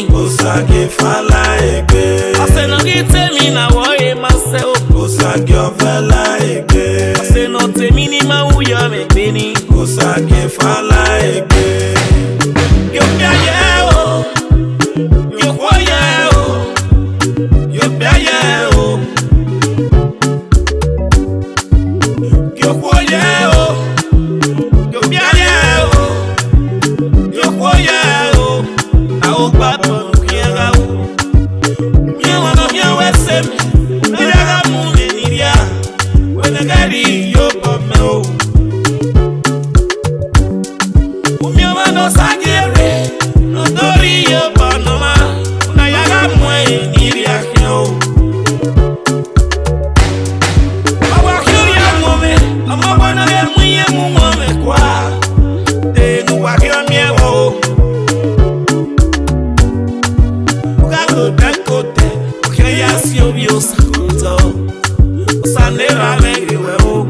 Oseh fala egbe. Oseh no get me na wo e myself. Oseh fala egbe. Oseh no te mi ni ma wu yo me Benin. Oseh fala egbe. Yo bia ye o, yo wo ye o, yo bia ye o, yo wo ye o, yo bia ye o, yo wo ye o. A o gba to kiera o, mi wa no mi we se mi, na ya ga mu me ni ria, we na gari yo po me o. No sagere, no dorio panoma, na yaga mwe ni riakyo. Awa kyria mome, amaba na ye mwe mu mome kwa. De no wakyo miewo. Ugago dakote, ukya si obio sakuto. Usanera megiwe o.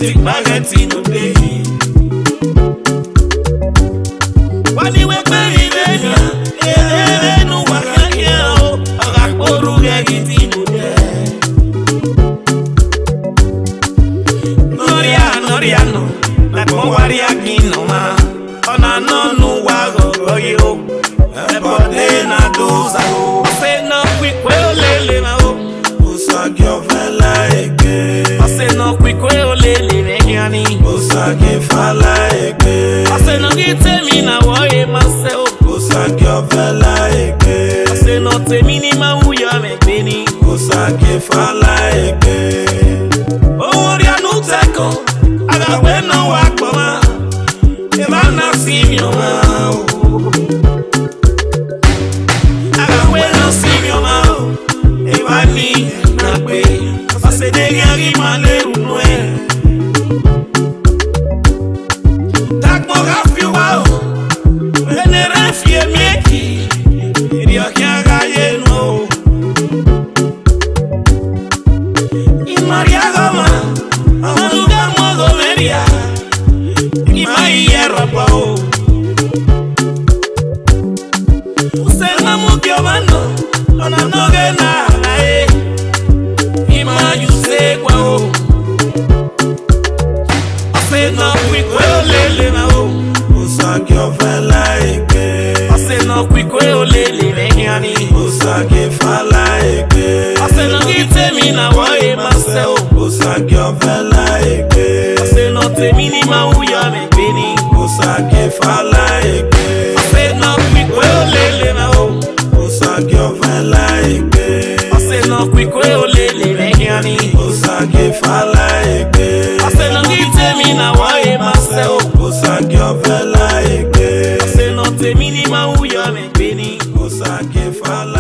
Spaghetti no play. Wani we pay venia, no wakanya o, agakoru geti no de. Noria no, na konwari akino ma, ona no nu wago oyo, ebode na duza o. Oseh no kwikwe olele ma o, Oseh fala egbe. Oseh no kwikwe olele. Oseh fala egbe. Oseh no get me na wo e myself. Oseh fala egbe. Oseh no te mi ni ma wu yo me Benin. Oseh fala egbe. Oh, ria no teko, aga we no wa koma. E ba na si mi o ma o. Aga we no si mi o ma o. E ba ni na pe. Oseh de gari ma le unu e. Oseh fala egbe. Oseh no kwikwe olele mehiani. Oseh fala egbe. Oseh no get me na wo e myself. Oseh fala egbe. Oseh no te mi ni ma wu yo me Benin. Oseh fala egbe. Oseh no kwikwe olele ma o. Oseh fala egbe. Oseh no kwikwe olele mehiani. Oseh fala egbe. Oseh no get me na wo e myself. Oseh fala egbe. Oseh no te mi ni ma wu yo me Benin. Oseh fala